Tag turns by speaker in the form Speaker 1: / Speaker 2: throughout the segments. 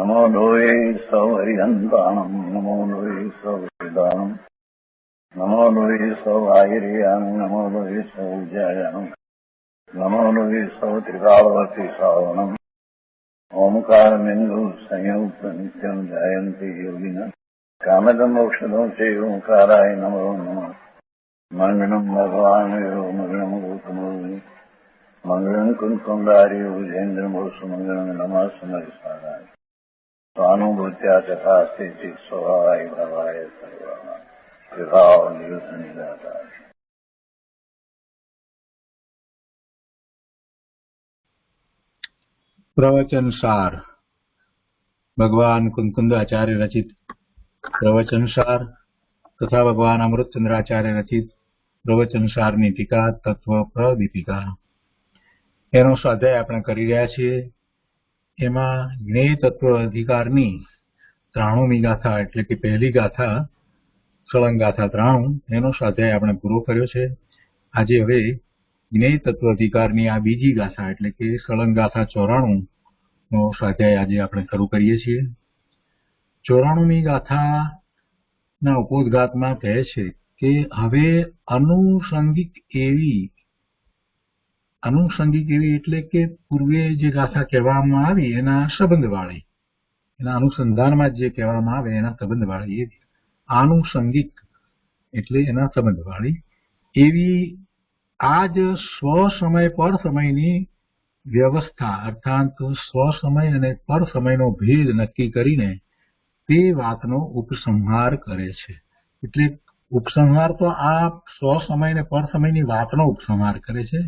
Speaker 1: नमो लोये सौहरिहन्ताणम् नमो लोये सौहृदानम् नमो लोये सौहायिर्यानम् नमो लोये सौज्यायानम् नमो लोये सौत्रिकालवर्ति सावनम् ओंकारमिन्दु संयुक्त नित्यम् जायन्ति योगिनः कामदम् मोक्षदम् च ओंकाराय नमो नमः मङ्गलम् भगवान् मङ्गलम् गौतमो मंगलम कुंकुंडारी विजेन्द्रमोसु मंगलम नमः समरिसाराय स्वानुभूत्या चकास्ते चित स्वभावाय भवाय सर्वाः विभाव नियुत निराधार।
Speaker 2: प्रवचन सार भगवान कुंकुंदाचार्य रचित प्रवचन सार तथा भगवान अमृतचंद्राचार्य रचित प्रवचन साરની ટીકા તત્વ પ્રદીપિકા એનો સ્વાધ્યાય આપણે કરી રહ્યા છીએ। એમાં જ્ઞેય તત્વ અધિકારની 93મી ગાથા એટલે કે પહેલી ગાથા સળંગ ગાથા 93 એનો સ્વાધ્યાય આપણે પૂરો કર્યો છે। આજે હવે જ્ઞેય તત્વ અધિકારની આ બીજી ગાથા એટલે કે સળંગ ગાથા 94 નો સ્વાધ્યાય આજે આપણે શરૂ કરીએ છીએ। 94મી ગાથાના ઉपोद्घातમાં કહે છે કે હવે આનુષંગિક એવી એટલે કે પૂર્વે જે ગાથા કહેવામાં આવી એના સંબંધવાળી, એના અનુસંધાનમાં જે કહેવામાં આવે એના સંબંધવાળી એવી આનુષંગિક એટલે એના સંબંધવાળી એવી આ જ સ્વસમય પર સમયની વ્યવસ્થા અર્થાત સ્વસમય અને પર સમયનો ભેદ નક્કી કરીને તે વાતનો ઉપસંહાર કરે છે। એટલે ઉપસંહાર તો આ સ્વસમય અને પર સમયની વાતનો ઉપસંહાર કરે છે।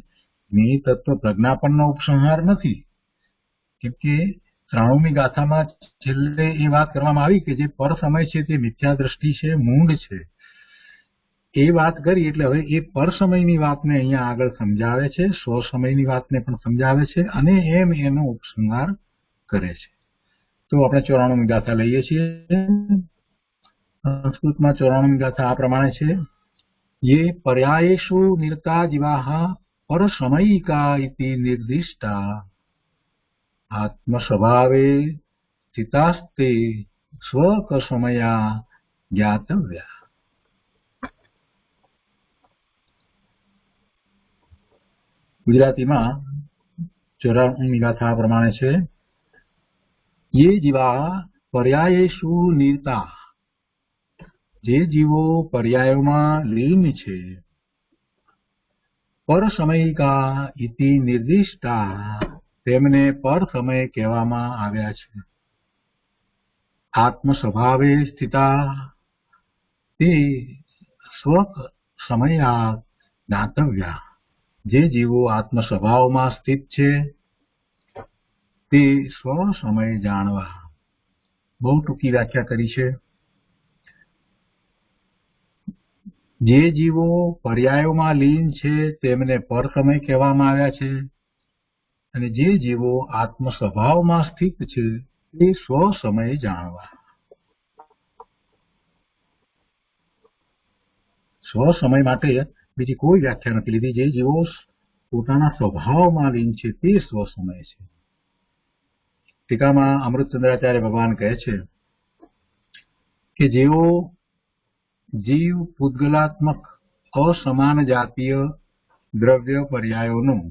Speaker 2: જ્ઞેય તત્વ પ્રજ્ઞાપનનો ઉપસંહાર નથી, કેમ કે 93મી ગાથામાં છેલ્લે એ વાત કરવામાં આવી કે જે પર સમય છે તે મિથ્યા દ્રષ્ટિ છે, મૂંડ છે, એ વાત કરી એટલે હવે એ પર સમયની વાતને અહીંયા આગળ સમજાવે છે, સ્વ સમયની વાતને પણ સમજાવે છે અને એમ એનો ઉપસંહાર કરે છે। તો આપણે 94મી ગાથા લઈએ છીએ। સંસ્કૃતમાં 94મી ગાથા આ પ્રમાણે છે। ये पर्यायेषु निरता जीवाः परसमयिका इति निर्दिष्टा आत्मस्वभावे स्थितास्ते स्वकसमया ज्ञातव्या। गुजरातीમાં 94મી ગાથા આ પ્રમાણે છે। ये जीवा पर्यायेषु निरता, જે જીવો પર્યાયોમાં લીન છે, પર સમયિકા ઇતિ નિર્દિષ્ટા તેમને પર સમય કહેવામાં આવ્યા છે। આત્મ સ્વભાવે સ્થિતા તે સ્વ સમયા જ્ઞાતવ્યા, જે જીવો આત્મ સ્વભાવમાં સ્થિત છે તે સ્વ સમય જાણવા। બહુ ટૂંકી વ્યાખ્યા કરી છે। જે જીવો પર્યાયોમાં લીન છે તેમને પર સમય કહેવામાં આવ્યા છે અને જે જીવો આત્મ સ્વભાવમાં સ્થિત છે તે સ્વ સમય જાણવા। સ્વ સમય માટે બીજી કોઈ વ્યાખ્યા નથી લીધી। જે જીવો પોતાના સ્વભાવમાં લીન છે તે સ્વ સમય છે। ટીકામાં અમૃતચંદ્રાચાર્ય ભગવાન કહે છે કે જેઓ જીવ પૂતગલાત્મક અસમાન જાતીય દ્રવ્ય પર્યાયોનું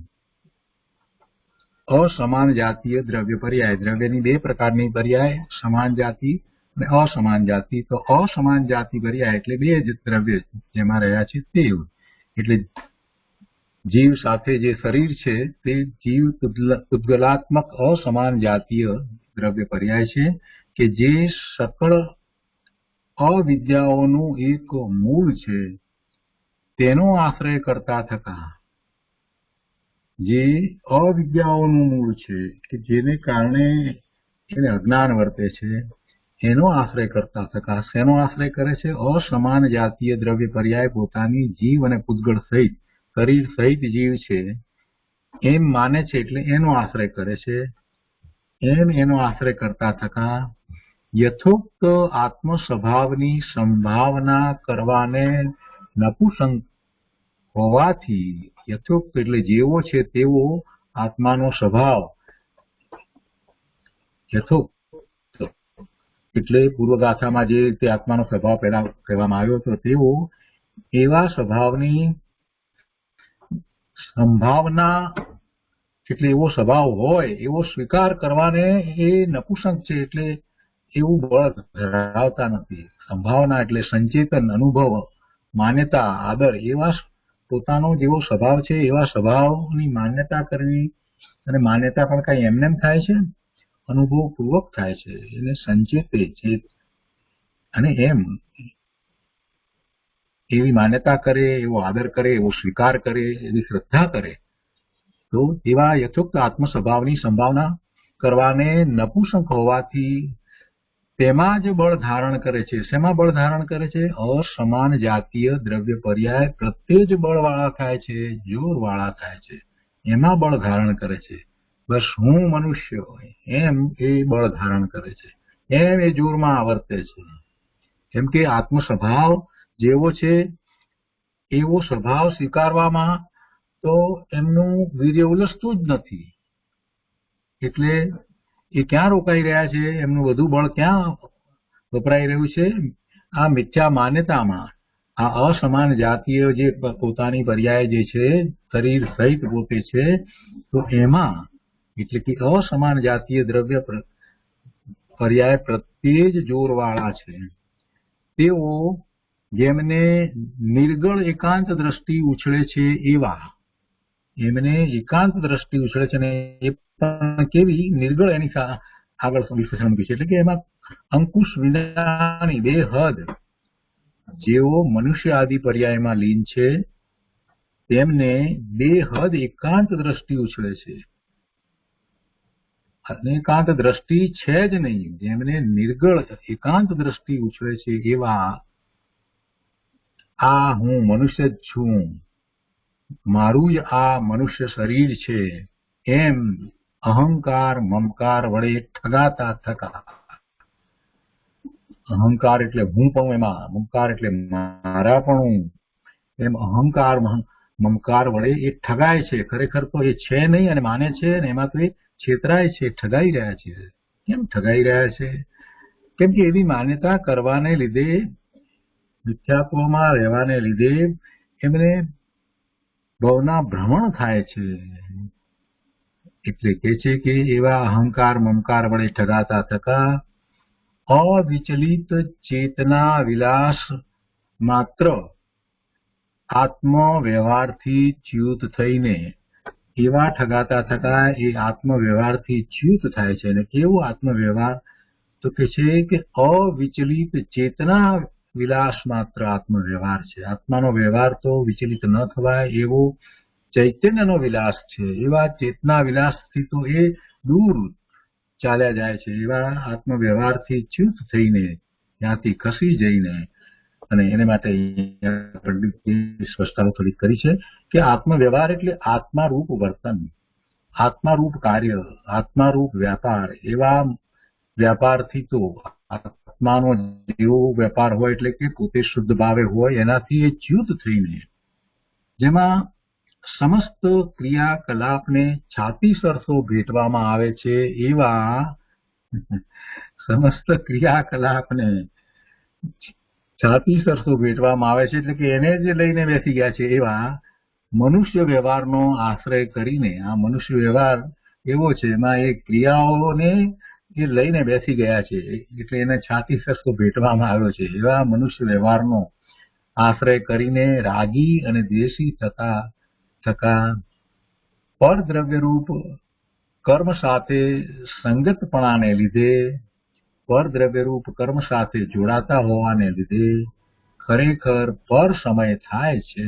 Speaker 2: અસમાન જાતીય દ્રવ્ય પર્યાય, દ્રવ્યની બે પ્રકારની પર્યાય, સમાન જાતિ અને અસમાન જાતિ। તો અસમાન જાતિ પર્યાય એટલે બે જ દ્રવ્ય જેમાં રહ્યા છે તે, એટલે જીવ સાથે જે શરીર છે તે જીવ પૂતગલાત્મક અસમાન જાતીય દ્રવ્ય પર્યાય છે કે જે સકળ અવિદ્યાઓનું એક મૂળ છે તેનો આશ્રય કરતા થતા, જે અવિદ્યાઓનું મૂળ છે કે જેને કારણે એને અજ્ઞાન વર્તે છે એનો આશ્રય કરતા થતા શેનો આશ્રય કરે છે? અસમાન જાતીય દ્રવ્ય પર્યાય પોતાની જીવ અને પૂતગળ સહિત શરીર સહિત જીવ છે એમ માને છે એટલે એનો આશ્રય કરે છે। એમ એનો આશ્રય કરતા થતા યથોક્ત આત્મ સ્વભાવની સંભાવના કરવાને નપુસંક હોવાથી, યથોક્ત એટલે જેવો છે તેવો આત્માનો સ્વભાવ, યથોક્ત એટલે પૂર્વગાથામાં જે રીતે આત્માનો સ્વભાવ પહેલા કહેવામાં આવ્યો હતો તેઓ એવા સ્વભાવની સંભાવના એટલે એવો સ્વભાવ હોય એવો સ્વીકાર કરવાને એ નપુંસક છે, એટલે એવું બળ ધરાવતા નથી. સંભાવના એટલે સંચેતન, અનુભવ, માન્યતા, આદર એવા પોતાનો જેવો સ્વભાવ છે એવા સ્વભાવની માન્યતા કરવી, અને માન્યતા પણ કઈ એમને થાય છે, અનુભવ પૂર્વક થાય છે, એને સંચેતે છે, અને એમ એવી માન્યતા કરે, એવો આદર કરે, એવો સ્વીકાર કરે, એવી શ્રદ્ધા કરે, તો એવા યથોક્ત આત્મ સ્વભાવની સંભાવના કરવાને નપુંસક હોવાથી તેમાં જ બળ ધારણ કરે છે. શેમાં બળ ધારણ કરે છે? અસમાન જાતીય દ્રવ્ય પર્યાય પ્રત્યે જ બળવાળા થાય છે, જોરવાળા થાય છે, એમાં બળ ધારણ કરે છે. બસ હું મનુષ્ય એમ એ બળ ધારણ કરે છે, એમ એ જોરમાં આવર્તે છે. કેમ કે આત્મ સ્વભાવ જેવો છે એવો સ્વભાવ સ્વીકારવામાં તો એમનું વીર્ય ઉલસતું જ નથી. એટલે એ ક્યાં રોકાઈ રહ્યા છે? એમનું વધુ બળ ક્યાં વપરાઈ રહ્યું છે? આ મિથ્યા માન્યતામાં. આ અસમાન જાતીય જે પોતાની પર્યાય જે છે, શરીર સહિત પોતે છે, તો એમાં એટલે કે અસમાન જાતીય દ્રવ્ય પર્યાય પ્રત્યે જ જોરવાળા છે. તેઓ જેમને નિર્ગળ એકાંત દ્રષ્ટિ ઉછળે છે એવા, એમને એકાંત દ્રષ્ટિ ઉછળે છે, ને એ પણ કેવી નિર્ગળ, એની આગળ વિશ્લેષણ મૂક્યું છે, એટલે કે એમાં અંકુશ વિનાની બેહદ, જેઓ મનુષ્ય આદિ પર્યાયમાં લીન છે તેમને બેહદ એકાંત દ્રષ્ટિ ઉછળે છે. અને એકાંત દ્રષ્ટિ છે જ નહીં, જેમને નિર્ગળ એકાંત દ્રષ્ટિ ઉછળે છે એવા આ હું મનુષ્ય જ છું, મારું જ આ મનુષ્ય શરીર છે, એમ અહંકાર મમકાર વડે ઠગાતા થકા. અહંકાર એટલે હું પણ, એમાં મમકાર એટલે મારા પણ, એમ અહંકાર મમકાર વડે એ ઠગાય છે. ખરેખર તો એ છે નહીં અને માને છે, અને એમાં તો એ છેતરાય છે, ઠગાઈ રહ્યા છે. કેમ ઠગાઈ રહ્યા છે? કેમ કે એવી માન્યતા કરવાને લીધે, મિથ્યાત્વમાં રહેવાને લીધે એમને ભવના ભ્રમણ થાય છે. એટલે કે છે કે એવા અહંકાર મમકાર વડે ઠગાતા થકા અવિચલિત ચેતના વિલાસ માત્ર આત્મ વ્યવહારથી ચ્યુત થઈને, એવા ઠગાતા થતા એ આત્મ વ્યવહારથી ચ્યુત થાય છે. અને કેવો આત્મ વ્યવહાર? તો કે છે કે અવિચલિત ચેતના વિલાસ માત્ર આત્મ વ્યવહાર છે. આત્માનો વ્યવહાર તો વિચલિત ન થવાય એવો ચૈતન્યનો વિલાસ છે. એવા ચેતના વિલાસથી તો એ દૂર ચાલ્યા જાય છે. એવા આત્મ વ્યવહારથી ચ્યુત થઈને, ત્યાંથી ખસી જઈને, અને એને માટે સ્પષ્ટતા થોડી કરી છે કે આત્મ વ્યવહાર એટલે આત્મારૂપ વર્તન, આત્મારૂપ કાર્ય, આત્મારૂપ વ્યાપાર. એવા વ્યાપારથી તો આત્માનો જેવો વેપાર હોય, એટલે કે પોતે શુદ્ધ ભાવે હોય, એનાથી એ ચ્યુત થઈને, જેમાં સમસ્ત ક્રિયાકલાપને છાતી સરસો ભેટવામાં આવે છે, એવા સમસ્ત ક્રિયાકલાપને છાતી સરસો ભેટવામાં આવે છે, એટલે કે એને જ લઈને બેસી ગયા છે. એવા મનુષ્ય વ્યવહારનો આશ્રય કરીને, આ મનુષ્ય વ્યવહાર એવો છે, એમાં એ ક્રિયાઓને એ લઈને બેસી ગયા છે, એટલે એને છાતી સરસો ભેટવામાં આવ્યો છે. એવા મનુષ્ય વ્યવહારનો આશ્રય કરીને રાગી અને દ્વેષી થતા પરદ્રવ્યરૂપ કર્મ સાથે સંગતપણાને લીધે, પરદ્રવ્યરૂપ કર્મ સાથે જોડાતા હોવાને લીધે ખરેખર પર સમય થાય છે,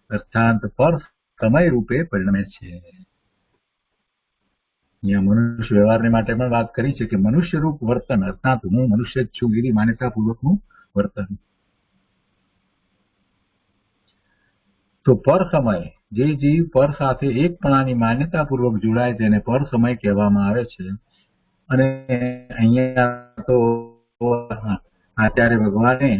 Speaker 2: અર્થાત પર સમય રૂપે પરિણમે છે. અહીંયા મનુષ્ય વ્યવહારને માટે પણ વાત કરી છે કે મનુષ્ય રૂપ વર્તન, અર્થાત હું મનુષ્ય જ છું એવી માન્યતાપૂર્વકનું વર્તન. તો પર સમય, જે જીવ પર સાથે એકપણાની માન્યતાપૂર્વક જોડાય તેને પર સમય કહેવામાં આવે છે. અને અહીંયા તો આચાર્ય ભગવાને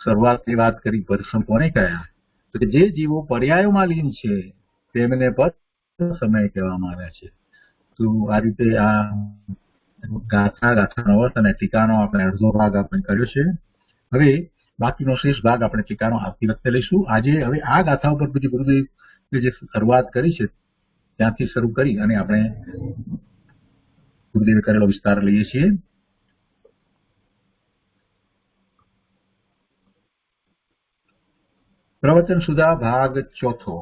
Speaker 2: શરૂઆતની વાત કરી, પર કોને કહ્યા? તો જે જીવો પર્યાયોમાં લીન છે તેમને પર સમય કહેવામાં આવ્યા છે. તો આ રીતે આ ગાથાનો અર્થ અને ટીકાનો આપણે અડધો ભાગ આપણે કર્યો છે. હવે બાકીનો શેષ ભાગ આપણે ટીકાનો આવતી વખતે લઈશું. આજે હવે આ ગાથા ઉપર પછી ગુરુદેવ જે શરૂઆત કરી છે ત્યાંથી શરૂ કરી અને આપણે ગુરુદેવે કરેલો વિસ્તાર લઈએ છીએ. પ્રવચન સુધા ભાગ ચોથો.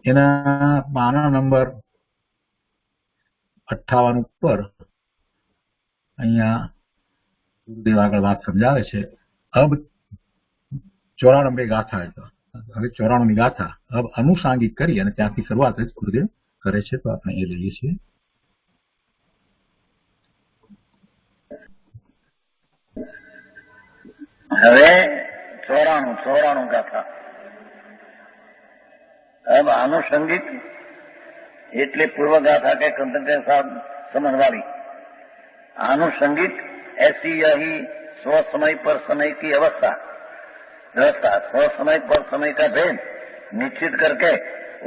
Speaker 2: એના પાના નંબર 58 ઉપર અહીંયા ગુરુદેવ આગળ વાત સમજાવે છે. અબ 94 ગાથા, હવે 94ની ગાથા અબ અનુસાંગિક કરી અને ત્યાંથી શરૂઆત ગુરુદેવ કરે છે, તો આપણે એ લઈએ છીએ.
Speaker 1: હવે 94 ગાથા. अब आनुषंगिक એટલે पूर्व गाथा के कंटेंट के साथ समझ वाली. आनुषंगिक ऐसी यही स्व समय पर समय की व्यवस्था स्व समय पर समय का भेद निश्चित करके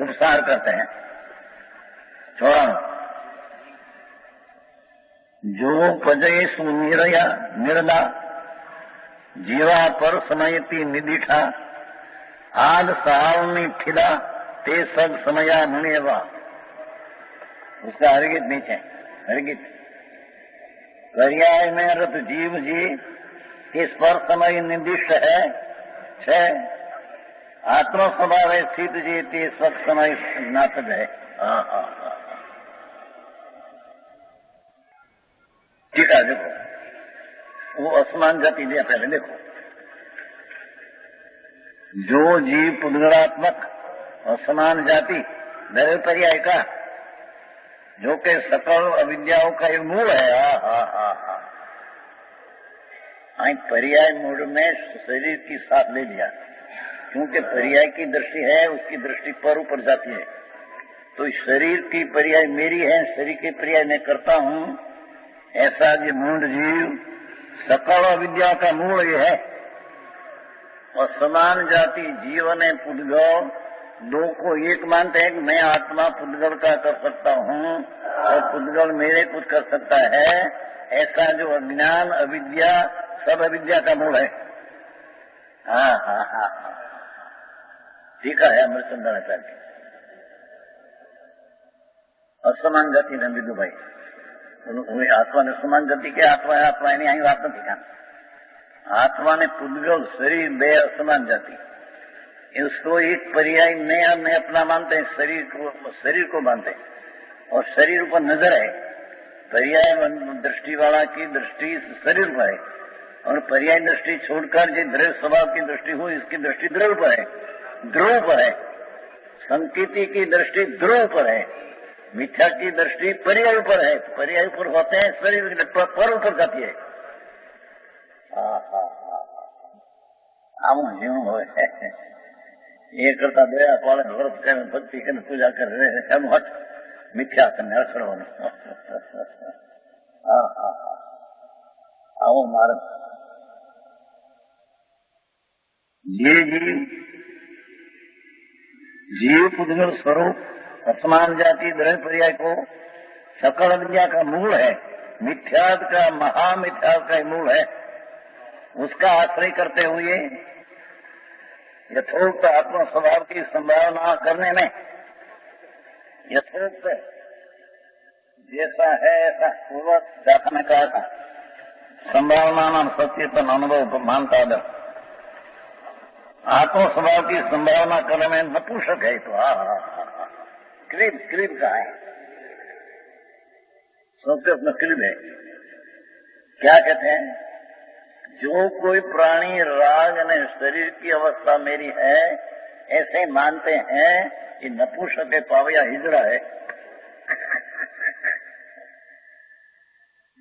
Speaker 1: उपसार करते हैं. 94 जो पजय सुनिरया निर्दा जीवा पर समयती निदिठा आद सावनी ठिला ते सग समया मुनेवा. उसका हरगित नीचे हरगित पर्याय में रत जीव जी इस पर समय निर्दिष्ट है आत्मा स्वभाव स्थित जी ते सग समय नाटक है. ठीक है, देखो वो असमान जाति दिया. पहले देखो, जो जीव पुद्गलात्मक असमान जाति दर पर्याय का जो कि सकल अविद्याओं का एक मूल है. पर्याय मूल में शरीर की साथ ले लिया, क्योंकि पर्याय की दृष्टि है, उसकी दृष्टि पर ऊपर जाती है. तो शरीर की पर्याय मेरी है, शरीर की पर्याय मैं करता हूं. ऐसा ये मूढ़ जीव सकल अविद्या का मूल ये है. और समान जाति जीवन पुद्गल दो को एक मानते हैं कि मैं आत्मा पुद्गल का कर सकता हूँ और पुद्गल मेरे कुछ कर सकता है. ऐसा जो अज्ञान अविद्या सब अविद्या का मूल है. ठीक है अमृतचंद्राचार्य की असमान जाति ने विदु भाई आत्मा ने समान जाति के आत्मा है. आत्मा एनी અહીં વાત નથી. आत्मा ने पुद्गल शरीर बे असमान जाति उसको एक पर्याय मैं अपना मानते हैं, शरीर को मानते हैं और शरीर पर नजर है. पर्याय दृष्टि वाला की दृष्टि शरीर पर है और पर्याय दृष्टि छोड़कर जो दृढ़ स्वभाव की दृष्टि हो इसकी दृष्टि ध्रुव पर है. ध्रुव पर है. संकेती की दृष्टि ध्रुव पर है. मिथ्या की दृष्टि पर्याय पर है. पर्याय पर होते हैं शरीर पर ऊपर जाती है. આવું જીવન હોય એ કરતા દયા પાલન વ્રત કરે ભક્તિ કરે પૂજા કરે એમ હટ મિથ્યા કરીને અસરવાનું. આવો માર્ગ જે जीव पुद्गल स्वरूप असमान जाति द्रव्य पर्याय को सकल विद्या का मूल है. मिथ्याद का महामिथ्याद का मूल है. उसका आश्रय करते हुए यथोक्त आत्म स्वभाव की संभावना करने में यथोक्त जैसा है ऐसा पूर्वक गाथा में कहा था. संभावना नाम सचेतन अनुभव मानता दर आत्म स्वभाव की संभावना करने में नपुंसक है. तो क्रीब का है सबके अपना क्रीब है. क्या कहते हैं? जो कोई प्राणी राग ने शरीर की अवस्था मेरी है ऐसे मानते हैं कि नपुंसक है, पावया हिजड़ा है.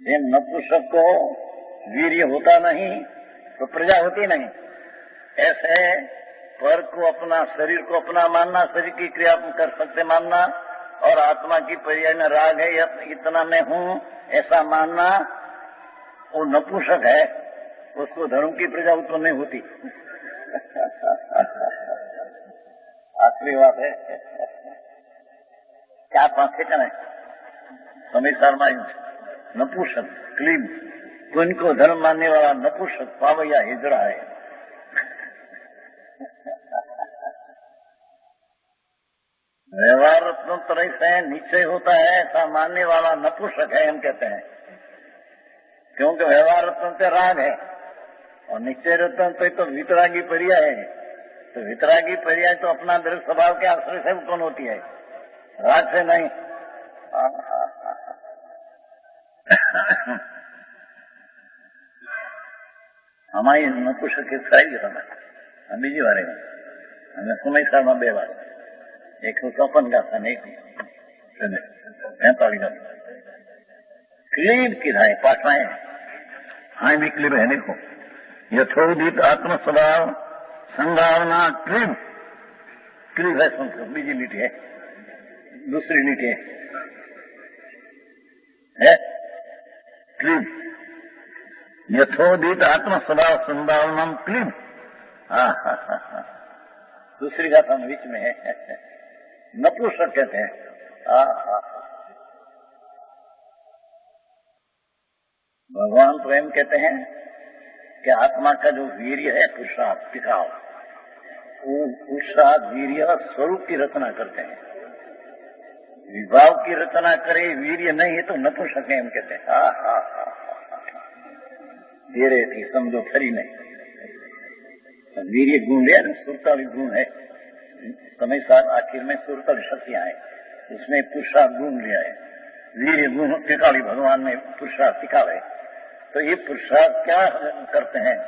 Speaker 1: ये नपुंसक को वीर्य होता नहीं तो प्रजा होती नहीं. ऐसे पर को अपना शरीर को अपना मानना, शरीर की क्रिया कर सकते मानना और आत्मा की पर्याय में राग है इतना मैं हूं ऐसा मानना वो नपुंसक है. उसको धर्म की प्रजा उत्पन्न नहीं होती. आखिरी बात है क्या पांखे चले समीसार में नपुंसक क्लीन तो इनको धर्म मानने वाला नपुंसक पावैया हिजड़ा है। व्यवहार रत्नों तरह से निश्चय होता है ऐसा मानने वाला नपुंसक है हम कहते हैं, क्योंकि व्यवहार रत्नों से राग है और निश्चय रत्नों तो वितरागी पर्याय है। तो वितरागी पर्याय तो अपना दृढ़ स्वभाव के आश्रय से उत्पन्न होती है, राग से नहीं। हमारी नपुंसक के सारी हम बीजी वारे हमें समय में 2 વાર एक 54 गाथा ने एक 45 गाथा क्लीब की धाए पाठाएं हाँ भी क्लीब है देखो यथोदित आत्म स्वभाव संभावना क्लीब क्लीब है संस्कृत बीजी लीटी है दूसरी लीटी है क्लीब यथोदित आत्म स्वभाव संभावना क्लीब। हाँ हाँ हाँ हाँ दूसरी गाथा में बीच में है नपुंसक कहते हैं। भगवान प्रेम कहते हैं कि आत्मा का जो वीर्य है पुरुषार्थ टिकाव, वो पुरुषार्थ वीर्य स्वरूप की रचना करते हैं। विभाव की रचना करे वीर्य नहीं है तो नपुंसक है हम कहते हैं। हा हा हा धीरे थी समझो खरी नहीं। वीर्य गुण है ना 47 गुण है समय साथ आखिर में 47 शक्तियां हैं, उसमें पुरुषार्थ गुण लिया है। वीर्य गुण टिकाली भगवान ने पुरुषार्थ टिकावे। तो ये पुरुषार्थ क्या करते हैं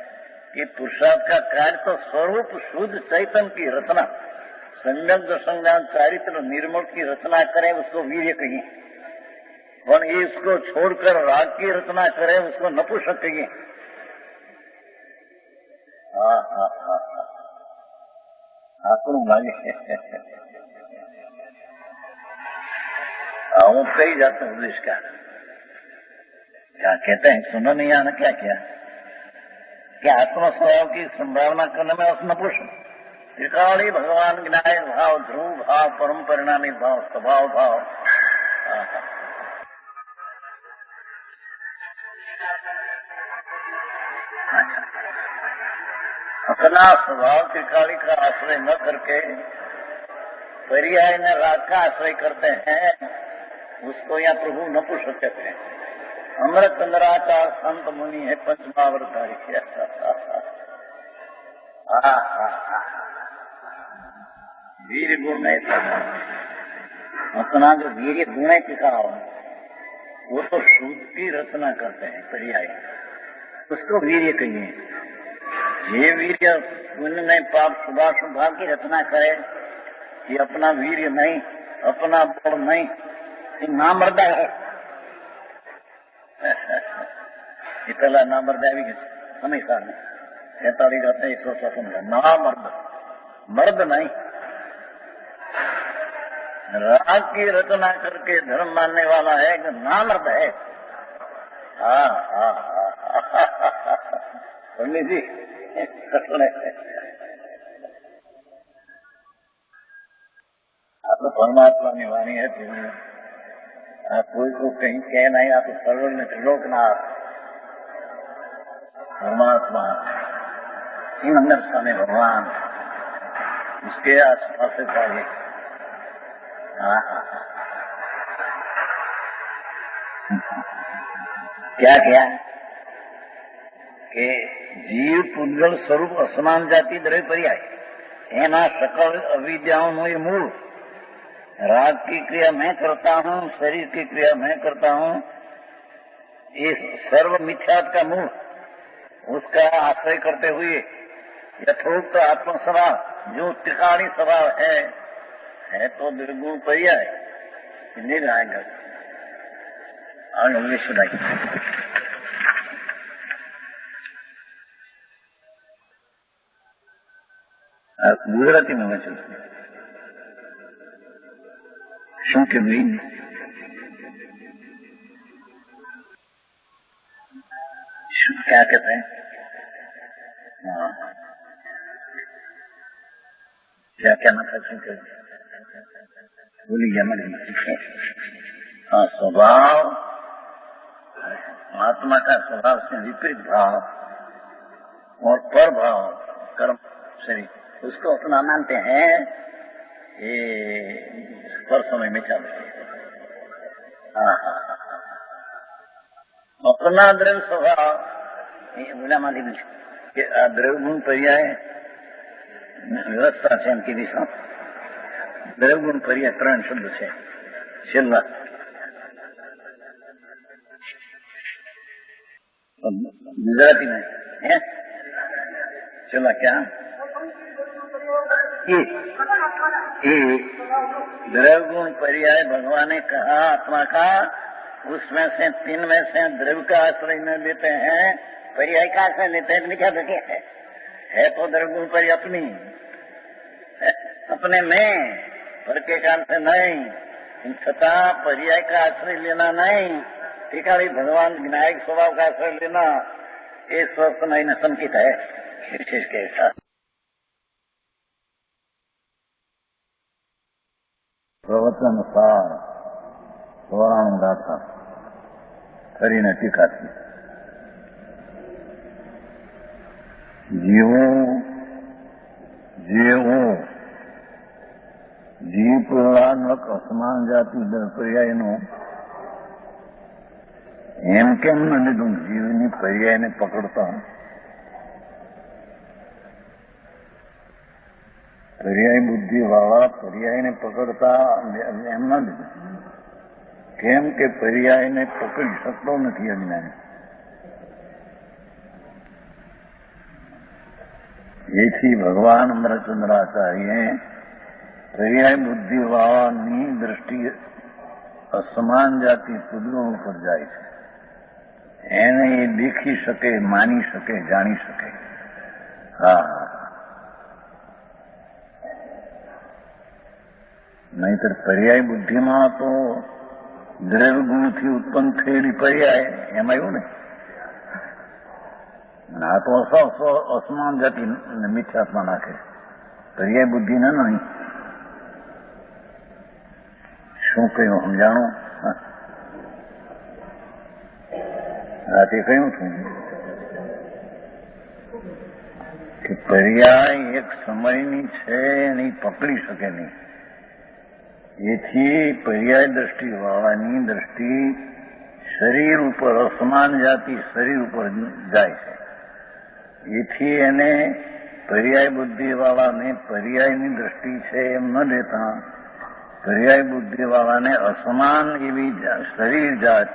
Speaker 1: कि पुरुषार्थ का कार्य तो स्वरूप शुद्ध चैतन्य की रचना संयम संज्ञान चारित्र निर्मल की रचना करे उसको वीर्य कहिए, और ये इसको छोड़कर राग की रचना करे उसको नपुंसक कहिए। हाँ हाँ हाँ આપણું લાગે હું कई जाता हूँ इसका क्या कहते हैं सुनो नहीं आना क्या किया कि आत्मा स्वभाव की संभावना करने में उस नपुंसक त्रिकाली भगवान विनायक भाव ध्रुव भाव परम परिणामी भाव स्वभाव भाव। अपना स्वभाव त्रिकाली का आश्रय न करके पर्याय में राग का आश्रय करते हैं उसको यहाँ प्रभु नपुंसक कहते हैं। अमृत चंद्राचार संत मुनि है पंचमावतारी वीर गुण है अपना जो वीर गुण है किसा वो तो शुद्ध की रचना करते हैं पर्याय उसको वीर्य कहिए। ये वीर्य उनमें पाप शुभा शुभा की रचना करे ये अपना वीर्य नहीं अपना बल नहीं ये नामर्दा है। इतना नामर्दा भी समय साल 47 रहते 157 नामर्द मर्द नहीं राग की रचना करके धर्म मानने वाला है कि नामर्द है। हाँ हाँ हाँ पंडित जी आप तो परमात्मा की वाणी है आप कोई को कहीं कह नहीं आप सर्व में त्रिलोकनाथ परमात्मा सिंह स्वामी भगवान उसके आसपास से चाहिए। क्या क्या કે જીવ પૂતગલ સ્વરૂપ અસમાન જાતિ દ્રવ્ય પર્યાય એના सकल अविद्याओं ये मूल राग की क्रिया मैं करता हूँ शरीर की क्रिया मैं करता हूँ ये सर्व मिथ्यात का मूल उसका आश्रय करते हुए यथोक्त आत्म स्वभाव जो त्रिकाणी स्वभाव है तो निर्गुण पर्याय नहीं आएगा और सुनाई ગુજરાતીમાં વાંચો શું કે ભાઈ क्या कहते हैं व्याख्या भूली गया मैं। हाँ, स्वभाव आत्मा का स्वभाव से विपरीत भाव और पर भाव कर्म शरीर, उसको अपना मानते हैं। ये परसों में मिठा अपना द्रव्य स्वभाव बोला माली कि द्रव्य गुण पर्याय व्यवस्था છે એમ કીધી છે। દ્રવ્ય ગુણ પર્યાય 3 શબ્દ છે છેલ્લા। गुजराती में है चला क्या द्रव्य गुण पर्याय भगवान ने कहा आत्मा का, उसमें से 3 में से द्रव्य का आश्रय न लेते हैं, पर्याय का आश्रय लेते हैं। मिथ्या दृष्टि है तो द्रव्य गुण पर्याय अपने में पर के काल से नहीं, छठा पर्याय का आश्रय लेना नहीं। टीकाड़ी भगवान विनायक स्वभाव का आश्रय लेना ये स्वस्थ नहीं न संकित है विशेष के साथ। प्रवचन सार 94 गाथा કરીને ટીકા थी। जीव प्रहलाद असमान जाति पर्याय नो એમ કેમ ન લીધું? જીવની પર્યાયને પકડતા પર્યાય બુદ્ધિ વાળા પર્યાયને પકડતા એમ ન લીધું, કેમ કે પર્યાયને પકડી શકતો નથી અજ્ઞાની। એથી ભગવાન અમરચંદ્રાચાર્ય પર્યાય બુદ્ધિ વાળાની દ્રષ્ટિએ અસમાન જાતિ પૂતગળ ઉપર જાય છે। એને એ દેખી શકે, માની શકે, જાણી શકે। હા, નહીતર પર્યાય બુદ્ધિમાં તો દ્રવ્ય ગુણથી ઉત્પન્ન થયેલી પર્યાય એમાં એવું ને, આ તો અસમાન જાતિ મિથ્યાત્મા નાખે, પર્યાય બુદ્ધિ ને નહીં। શું કહ્યું સમજાણું? રાતે કહ્યું છું કે પર્યાય એક સમયની છે, એની પકડી શકે નહીં। એથી પર્યાય દ્રષ્ટિ વાળાની દ્રષ્ટિ શરીર ઉપર, અસમાન જાતિ શરીર ઉપર જાય છે। એથી એને પર્યાય બુદ્ધિ વાળાને પર્યાયની દ્રષ્ટિ છે એમ ન દેતા પર્યાય બુદ્ધિ વાળાને અસમાન એવી શરીર જાત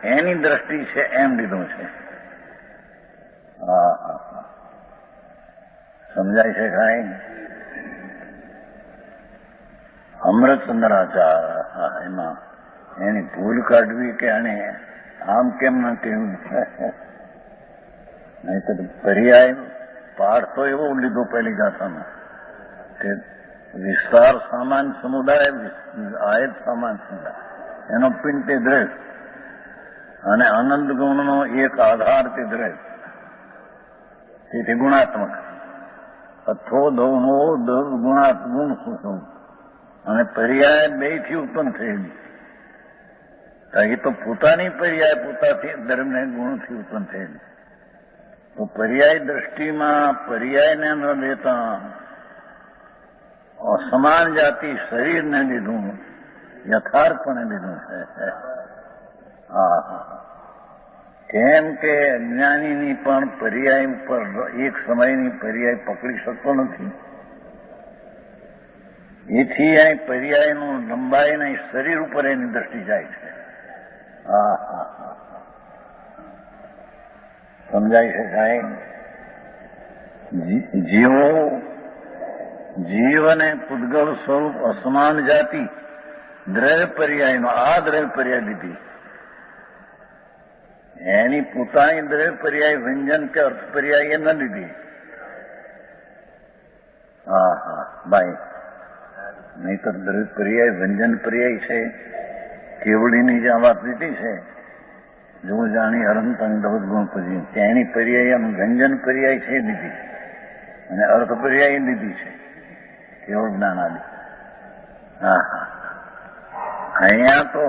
Speaker 1: એની દ્રષ્ટિ છે એમ લીધું છે। હા, સમજાય છે કાંઈ? અમરચંદ્રાચાર્ય એમાં એની ભૂલ કાઢવી કે આને આમ કેમ ન કહ્યું? નહીં તો પર્યાય પાઠ તો એવો લીધો પહેલી ગાથામાં કે વિસ્તાર સામાન સમુદાય, આયત સામાન સમુદાય, એનો પિંડ તે દ્રવ્ય અને અનંત ગુણનો એક આધાર તે દ્રવ્ય, તેથી ગુણાત્મક અથો દૌનો ગુણ શું અને પર્યાય બે થી ઉત્પન્ન થયેલી। એ તો પોતાની પર્યાય પોતાથી ધર્મને ગુણથી ઉત્પન્ન થયેલી। તો પર્યાય દ્રષ્ટિમાં પર્યાયને ન લેતા અસમાન જાતિ શરીરને લીધું, યથાર્થપણે લીધું છે। હા, કેમ કે અજ્ઞાનીની પણ પર્યાય ઉપર એક સમયની પર્યાય પકડી શકતો નથી। એથી અહીં પર્યાયનું લંબાઈને શરીર ઉપર એની દ્રષ્ટિ જાય છે। હા, સમજાય છે સાહેબ? જીવ અને પૂતગળ સ્વરૂપ અસમાન જાતિ દ્રવ્ય પર્યાયનો આ દ્રવ્ય પર્યાય લીધી, એની પોતાની દ્રવ્ય પર્યાય વ્યંજન કે અર્થ પર્યાય ન લીધી। હા, ભાઈ, નહીં તો દ્રવ્ય પર્યાય વ્યંજન પર્યાય છે। કેવડીની જ્યાં વાત લીધી છે, જો જાણી અનંત અંગવત ગુણ પછી ત્યાંની પર્યાય વ્યંજન પર્યાય છે લીધી અને અર્થ પર્યાય લીધી છે। કેવું જ્ઞાનાદિ. હા હા, અહીંયા તો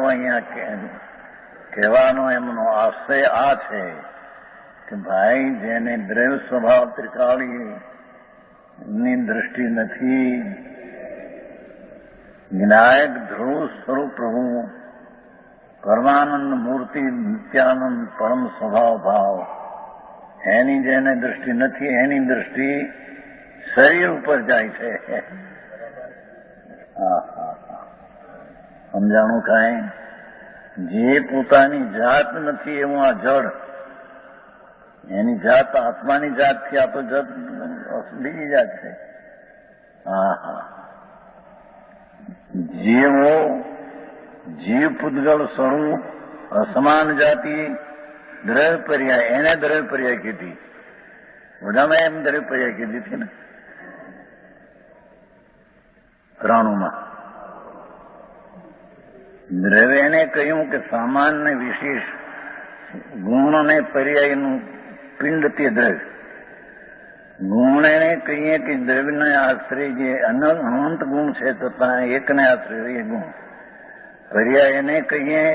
Speaker 1: કહેવાનો એમનો આશય આ છે કે ભાઈ જેને દ્રવ્ય સ્વભાવ ત્રિકાળી ની દ્રષ્ટિ નથી, વિનાયક ધ્રુવ સ્વરૂપ પ્રભુ પરમાનંદ મૂર્તિ નિત્યાનંદ પરમ સ્વભાવ ભાવ, એની જેને દ્રષ્ટિ નથી એની દ્રષ્ટિ શરીર ઉપર જાય છે. સમજાણું કાંઈ? જે પોતાની જાત નથી એવું આ જડ, એની જાત આત્માની જાત થી આ તો જડ બીજી જાત છે. હા હા, જેવો જીવ પૂતગલ સ્વરૂપ અસમાન જાતિ દ્રવ્ય પર્યાય, એને દ્રવ્ય પર્યાય કીધી. બધામાં એમ દ્રવ્ય પર્યાય કીધી હતી ને 93માં. દ્રવ્ય એને કહ્યું કે સામાન્ય વિશેષ ગુણને પર્યાયનું પિંડ તે દ્રવ્ય. ગુણ એને કહીએ કે દ્રવ્યને આશ્રય જે અનંત ગુણ છે તથા એકને આશ્રય એ ગુણ. પર્યાય એને કહીએ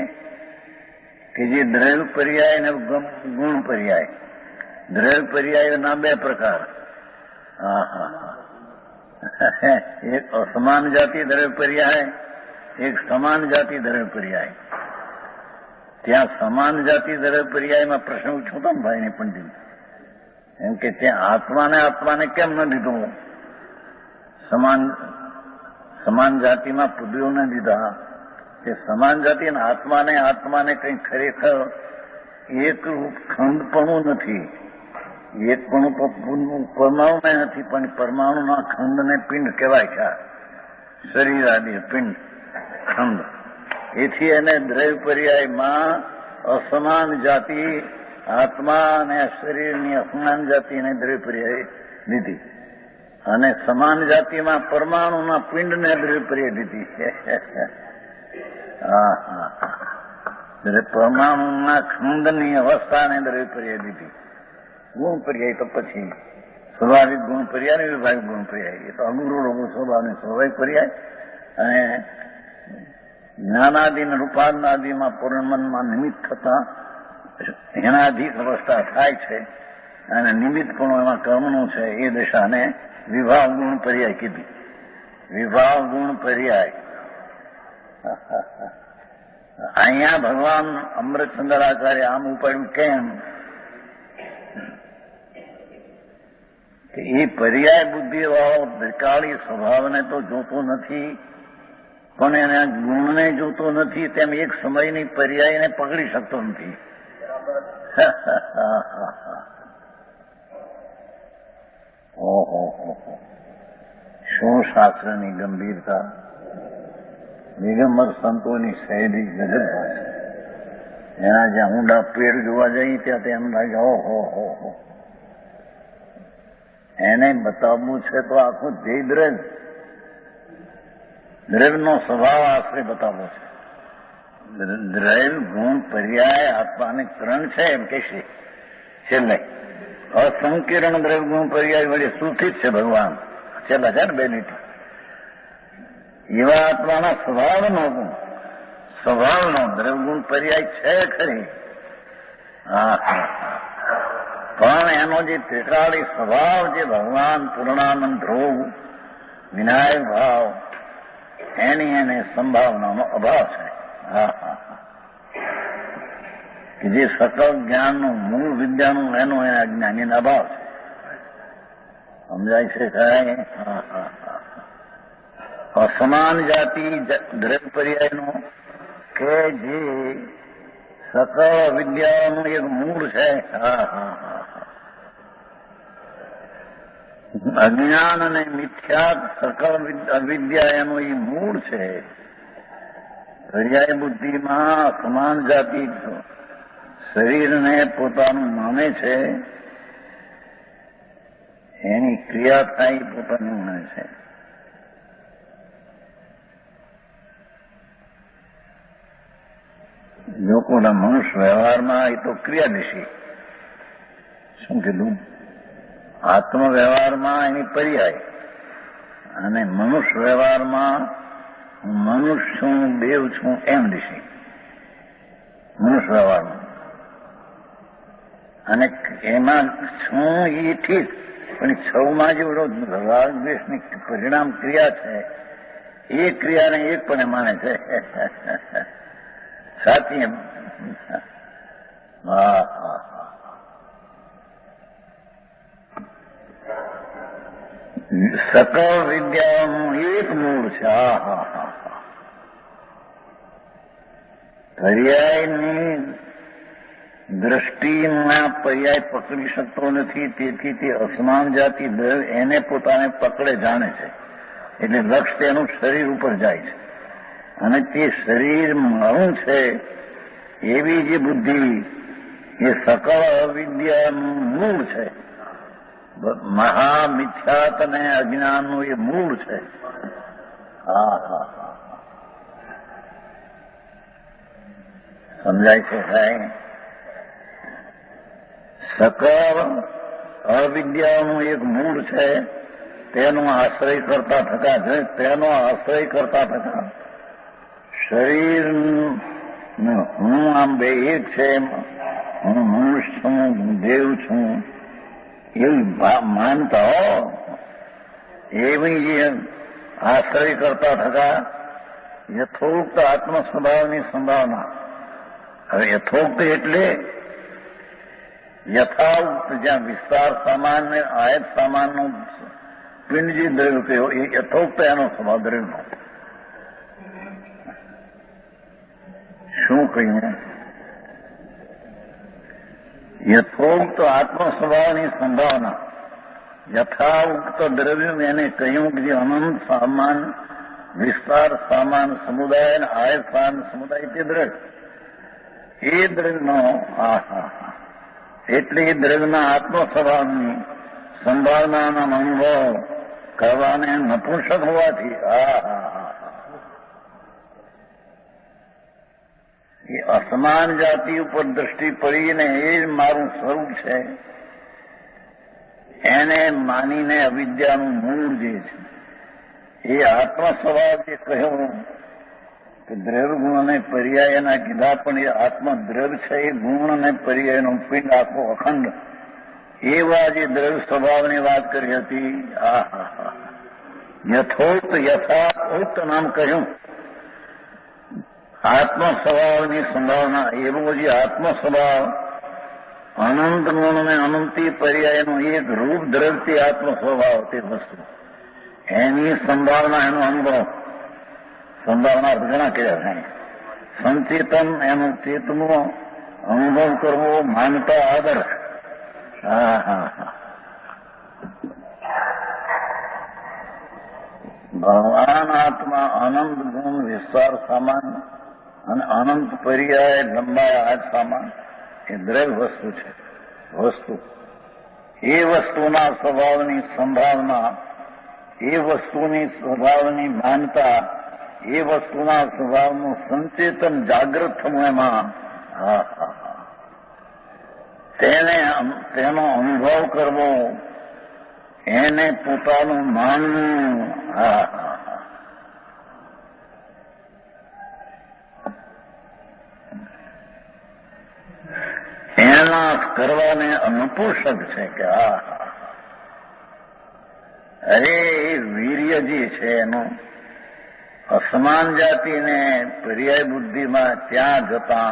Speaker 1: કે જે દ્રવ્ય પર્યાય અને ગુણ પર્યાય. દ્રવ્ય પર્યાયના બે પ્રકાર. હા હા હા, એક અસમાન જાતિ દ્રવ્ય પર્યાય, એક સમાન જાતિ દ્રવ્ય પર્યાય. ત્યાં સમાન જાતિ દ્રવ્ય પર્યાયમાં પ્રશ્ન પૂછ્યો હતો ને ભાઈને પંડિત, એમ કે ત્યાં આત્માને કેમ ન દીધું? સમાન જાતિમાં પૂદ્યોને દીધા. તે સમાન જાતિ અને આત્માને કંઈ ખરેખર એક ખંડપણું નથી. એક પણ પરમાણુ નથી, પણ પરમાણુના ખંડને પિંડ કહેવાય છે. શરીર આદિ પિંડ ખંડ. એથી એને દ્રવ્ય પર્યાયમાં અસમાન જાતિ આત્મા અને શરીરની અસમાન જાતિને દ્રવ્ય પર્યાય દીધી, અને સમાન જાતિમાં પરમાણુના પિંડને દ્રવ્ય પર્યાય દીધી. હા હા, પરમાણુના ખંડની અવસ્થાને દ્રવ્ય પર્યાય દીધી. ગુણ પર્યાય તો પછી સ્વાભાવિક ગુણ પર્યાય અને વિભાવિક ગુણ પર્યાય, એ તો અગુરુ સ્વભાવને સ્વાભાવિક પર્યાય. અને જ્ઞાનાદિ અને રૂપાદિમાં પૂર્ણમનમાં નિમિત્ત થતા એના અધિક અવસ્થા થાય છે, અને નિમિત્ત પણ એમાં કર્મનું છે, એ દશાને વિભાવ ગુણ પર્યાય કીધી. વિભાવ ગુણ પર્યાય. અહીંયા ભગવાન અમૃતચંદ્રાચાર્ય આમ ઉપાડ્યું કેમ? એ પર્યાય બુદ્ધિ વાળો ત્રિકાળી સ્વભાવને તો જોતો નથી, પણ એના ગુણને જોતો નથી, તેમ એક સમયની પર્યાયને પકડી શકતો નથી. ઓહો, શું શાસ્ત્રની ગંભીરતા! દિગંબર સંતોની શૈલી ગજબ ભાષા. એના જ્યાં ઊંડા પેર જોવા જઈએ ત્યાં એમ લાગે ઓહો હો. એને બતાવવું છે તો આખું ધ્યેય દ્રવ્યનો સ્વભાવ આશરે બતાવવો છે. દ્રવ્ય ગુણ પર્યાય આત્માને ત્રણ છે એમ કહેશે છેલ્લે. અસંકીર્ણ દ્રવ્ય ગુણ પર્યાય વળી સુખિત છે ભગવાન છેલ્લા છે ને બે લીટી. એવા આત્માના સ્વભાવનો દ્રવ્ય ગુણ પર્યાય છે ખરી. હા, પણ એનો જે ત્રિકાળી સ્વભાવ જે ભગવાન પૂર્ણાનંદ ધ્રુવ વિનાયક ભાવ, એની એને સંભાવનાનો અભાવ છે. હા હા, કે જે સકળ જ્ઞાનનું મૂળ વિદ્યાનું એનો એના અજ્ઞાનીનો અભાવ છે. સમજાય છે કાંઈ? હા હા હા. અસમાન જાતિ દ્રવ્ય પર્યાયનો કે જે સકળ વિદ્યાનું એક મૂળ છે. હા હા હા, અજ્ઞાન અને મિથ્યા સકળ અવિદ્યા એનું એ મૂળ છે. પર્યાય બુદ્ધિમાં સમાન જાતિ શરીરને પોતાનું માને છે, એની ક્રિયા થાય પોતાનું માને છે. લોકોના મનુષ્ય વ્યવહારમાં એ તો ક્રિયાદિશી. શું કીધું? આત્મ વ્યવહારમાં એની પર્યાય. અને મનુષ્ય વ્યવહારમાં હું મનુષ્ય છું, દેવ છું એમ દિશે મનુષ્ય વ્યવહારમાં. અને એમાં છું એ ઠીક, પણ છમાં જે રાગ દ્વેષની પરિણામ ક્રિયા છે એ ક્રિયાને એકપણે માને છે. સાચી એમ. હા હા હા. સકળ વિદ્યાનું એક મૂળ છે. હા હા હા હા. પર્યાયની દ્રષ્ટિમાં પર્યાય પકડી શકતો નથી, તેથી તે અસમાન જાતિ એને પોતાને પકડે જાણે છે. એટલે લક્ષ તેનું શરીર ઉપર જાય છે, અને તે શરીર મારું છે એવી જે બુદ્ધિ એ સકળ અવિદ્યાનું મૂળ છે. મહામિથ્યાત અને અજ્ઞાનનું એ મૂળ છે. હા હા હા. સમજાય છે સાહેબ? સકળ અવિદ્યાનું એક મૂળ છે, તેનો આશ્રય કરતા થતા શરીર હું આમ બે એક છે, હું મનુષ્ય છું, હું દેવ છું એવું માનતા હો, એવી જે આશ્રય કરતા થતા યથોક્ત આત્મ સ્વભાવની સંભાવના. હવે યથોક્ત એટલે યથાઉક્ત, જ્યાં વિસ્તાર સામાન ને આયત સામાનનું પિંડ જે દ્રવ્ય કયો એ યથોક્ત એનો સ્વભાવ દ્રવ્યનો. શું કહ્યું? યથોક્ત આત્મ સ્વભાવની સંભાવના, યથાઉક્ત દ્રવ્ય એને કહ્યું કે જે અનંત સામાન, વિસ્તાર સામાન સમુદાય અને આયત સામાન સમુદાય તે દ્રવ્ય, એ દ્રવ્યનો એટલે એ દ્રવ્યના આત્મ સ્વભાવની સંભાવનાનો અનુભવ કરવાને નપુંસક હોવાથી એ અસમાન જાતિ ઉપર દ્રષ્ટિ પડીને એ જ મારું સ્વરૂપ છે એને માનીને અવિદ્યાનું મૂળ જે છે એ આત્મ સ્વભાવ જે કહ્યું કે દ્રવ્ય ગુણ અને પર્યાયના કીધા, પણ એ આત્મ દ્રવ્ય છે એ ગુણ અને પર્યાયનો પિંડ આખો અખંડ એવા જે દ્રવ્ય સ્વભાવની વાત કરી હતી. યથોક્ત યથાઉક્ત નામ કહ્યું આત્મ સ્વભાવની સંભાવના, એવો જે આત્મ સ્વભાવ અનંત ગુણ અને અનંતી પર્યાયનું એક રૂપ દ્રવ્યથી આત્મ સ્વભાવ તે વસ્તુ એની સંભાવના, એનો અનુભવ. સંભાવના ઘણા કર્યા થાય. સંચેતન એનું ચેતનો અનુભવ કરવો, માનતા આદર્શ. હા હા હા. ભગવાન આત્મા અનંત ગુણ વિસ્તાર સામાન અને અનંત પર્યાય લંબાય આજ સામાન એ દ્રવ્ય વસ્તુ છે. વસ્તુ એ વસ્તુના સ્વભાવની સંભાવના, એ વસ્તુની સ્વભાવની માનતા, એ વસ્તુના સ્વભાવનું સંચેતન જાગૃત થવું એમાં તેનો અનુભવ કરવો, એને પોતાનું માનવું. એના કરવાને અનુપોષક છે કે અરે એ વીર્ય જે છે એનું અસમાન જાતિને પર્યાય બુદ્ધિમાં ત્યાં જતા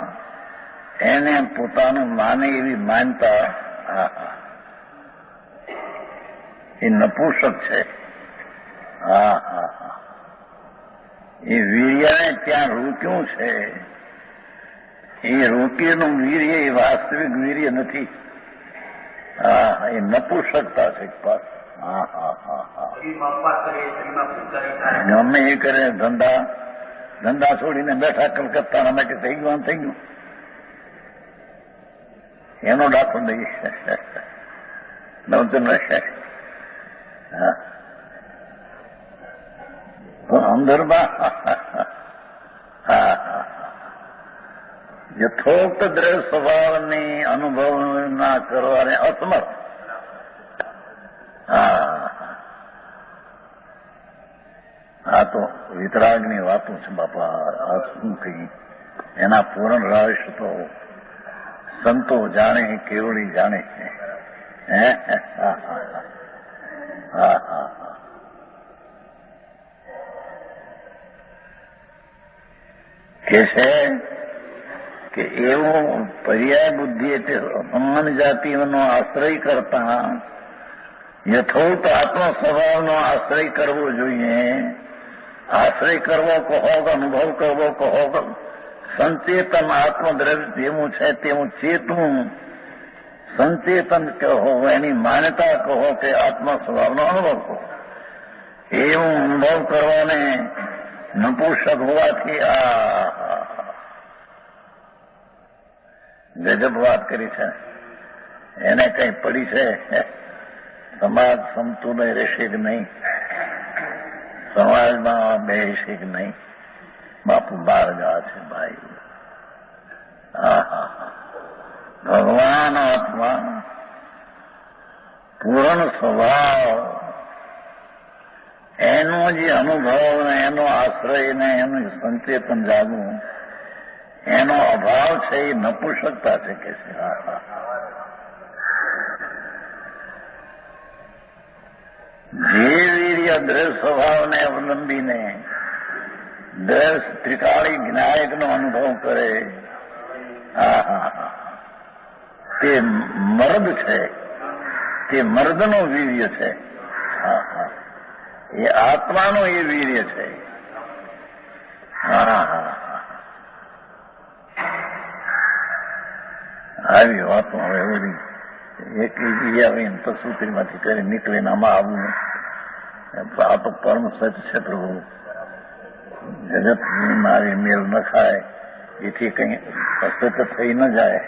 Speaker 1: એને પોતાનું માને એવી માનતા એ નપુંસક છે. એ વીર્યને ત્યાં રોક્યું છે. એ રોકીનું વીર્ય એ વાસ્તવિક વીર્ય નથી. એ નપુંસકતા છે. ગમે એ કરે ધંધા છોડીને બેઠા કલકત્તાના માટે થઈ ગયું થઈ ગયું એનો દાખલો નહીં. નવતન રહેશે તો અંદરમાં યથોક્ત દ્રવ્ય સ્વભાવની અનુભવ ના કરવાને અસમર્થ. આ તો વિતરાગની વાતો છે બાપા. આ શું કહી? એના પૂર્ણ રહસ્ય તો સંતો જાણે, કેવળી જાણે. કે છે કે એવું પર્યાય બુદ્ધિ એટલે સમાન જાતિઓનો આશ્રય કરતા યથોત આત્મ સ્વભાવનો આશ્રય કરવો જોઈએ. આશ્રય કરવો કહો, અનુભવ કરવો કહો, સંચેતન આત્મદ્રવ્ય જેવું છે તેવું ચેતવું, સંચેતન કહો, એની માન્યતા કહો કે આત્મ સ્વભાવનો અનુભવ કહો, એવું અનુભવ કરવાને નપુંસક હોવાથી ગજબ વાત કરી છે. એને કઈ પડી છે? સમાજ સમતુલય રહેશે કે નહીં? સમાજમાં બેસશે કે નહીં? બાપુ બહાર ગયા છે ભાઈ. ભગવાન આત્મા પૂર્ણ સ્વભાવ, એનો જે અનુભવ ને એનો આશ્રય ને એનું સંચેતન જાગવું, એનો અભાવ છે એ નપુંસકતા છે કે છે. જે વીર્ય દ્રઢ સ્વભાવને અવલંબીને દ્રઢ ત્રિકાળી જ્ઞાયકનો અનુભવ કરે, તે મર્દ છે, તે મર્દનો વીર્ય છે. એ આત્માનો એ વીર્ય છે. આવી વાતો હવે બધી એક આવીને પ્રસૂતિમાંથી કરી નીકળીને આમાં આવવું. આ તો પરમ સત્ય છે પ્રભુ. જગત મારી મેળ ન ખાય એથી કઈ અસત્ય થઈ ન જાય.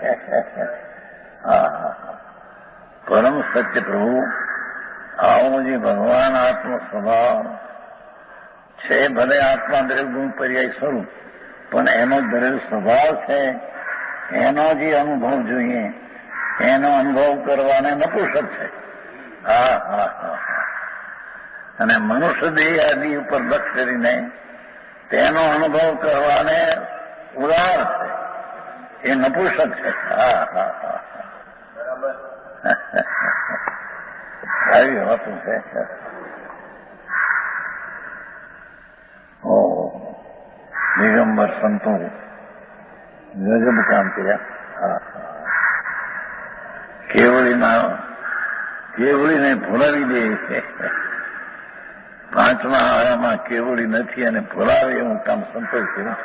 Speaker 1: પરમ સત્ય પ્રભુ. આવો જે ભગવાન આત્મ સ્વભાવ છે, ભલે આત્મા દરેક ગુણ પર્યાય સ્વરૂપ, પણ એનો દરેક સ્વભાવ છે, એનો જે અનુભવ જોઈએ, એનો અનુભવ કરવાને નપુંસક છે. અને મનુષ્ય દેહ આદિ ઉપર લક્ષ કરીને તેનો અનુભવ કરવાને ઉદાર છે, એ નપુંસક છે. આવી વાતું છે. દિગંબર સંતો ગજબ કામ કર્યા. કેવળીને ભૂલાવી દે. પાંચમા આયામાં કેવળી નથી અને ભૂલાવે એવું કામ સંતો કર્યું.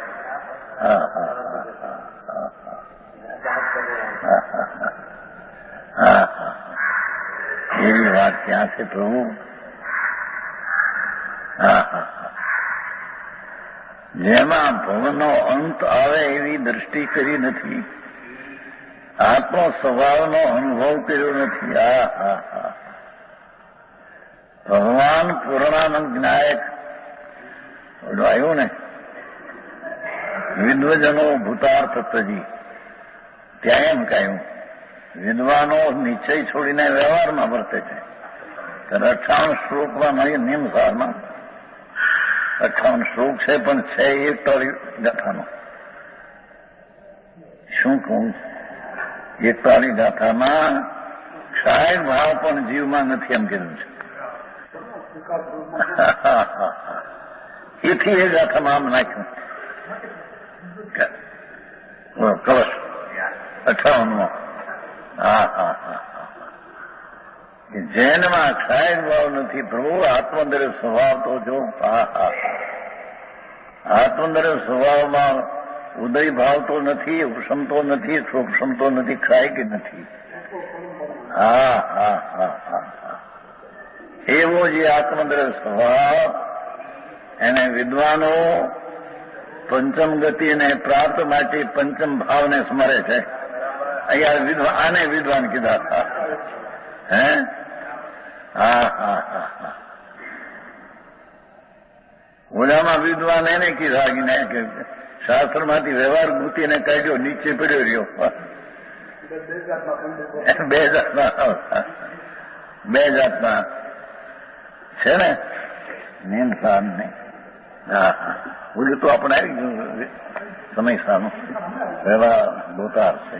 Speaker 1: એવી વાત ક્યાં છે પ્રભુ? જેમાં ભવનો અંત આવે એવી દ્રષ્ટિ કરી નથી, આત્મ સ્વભાવનો અનુભવ કર્યો નથી. ભગવાન પૂર્ણાનંદ જ્ઞાયક આવ્યું ને, વિદ્વજનો ભૂતાર્થ તજી, ત્યાં એમ કહ્યું વિદ્વાનો નિશ્ચય છોડીને વ્યવહારમાં વર્તે છે. 58 શ્લોકમાં નહીં, નિયમસારમાં 58 શ્લોક છે, પણ છે 41 ગાથાનો. શું કહું? 41 ગાથામાં ક્ષાય ભાવ પણ જીવમાં નથી એમ કીધું છે. એથી એ ગાથામાં આમ નાખ્યું. કલશ 58માં. જેનમાં ક્ષાય ભાવ નથી પ્રભુ. આત્મંદર સ્વભાવ તો જો, આત્મંદર સ્વભાવમાં ઉદય ભાવ તો નથી, ઉપશમ તો નથી, સોપશમ તો નથી, ક્ષાય કે નથી. એવો જે આત્મંદર સ્વભાવ, એને વિદ્વાનો પંચમ ગતિને પ્રાપ્ત માટે પંચમ ભાવને સ્મરે છે. અહીંયા આને વિદ્વાન કીધા હતા. ઓલામાં વિદ્વાન એને કીધા કે શાસ્ત્રમાંથી વ્યવહાર ગૂંથીને કાઢ્યો, નીચે પડ્યો રહ્યો. બે જાતના છે ને, નિયમસાર ને હા હા બોલ્યું તો આપણે આવી ગયું સમય સાનું પહેલા દોતાર છે.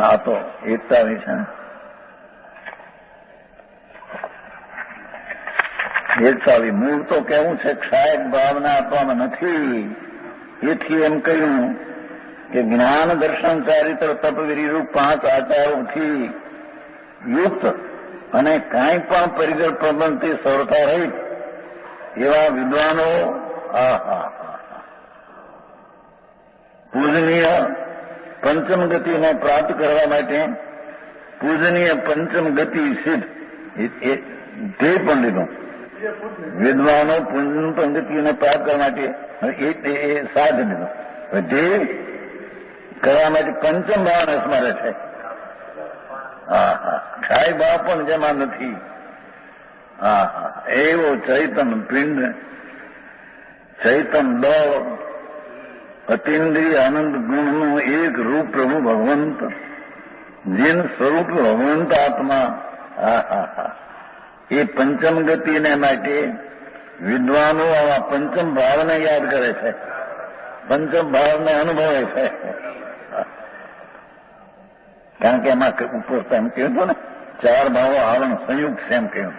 Speaker 1: આ તો એકતા છે ને એકતાવી મૂળ તો કેવું છે ક્ષાયક ભાવના આપવામાં નથી. એથી એમ કહ્યું કે જ્ઞાન દર્શન ચારિત્ર તપવીરી રૂપ 5 આચારોથી યુક્ત અને કાંઈ પણ પરિગળ પ્રબંધથી સરળતા રહી એવા વિદ્વાનો પૂજનીય પંચમ ગતિને પ્રાપ્ત કરવા માટે પૂજનીય પંચમ ગતિ સિદ્ધ તે પણ લીધું. વિદ્વાનો પંચમ ગતિને પ્રાપ્ત કરવા માટે એ સાધન લીધું. જે કરવા માટે પંચમ ભાવને સ્મરે છે. ક્ષાય ભાવ પણ જેમાં નથી. એવો ચૈતન પિંડ ચૈતન દળ અતિન્દ્રિય આનંદ ગુણનું એક રૂપ પ્રભુ ભગવંત જેન સ્વરૂપ ભગવંત આત્મા એ પંચમ ગતિને માટે વિદ્વાનો આવા પંચમ ભાવને યાદ કરે છે, પંચમ ભાવને અનુભવે છે. કારણ કે એમાં ઉપર એમ કહ્યું હતું ને 4 ભાવો આવરણ સંયુક્ત છે એમ કહ્યું.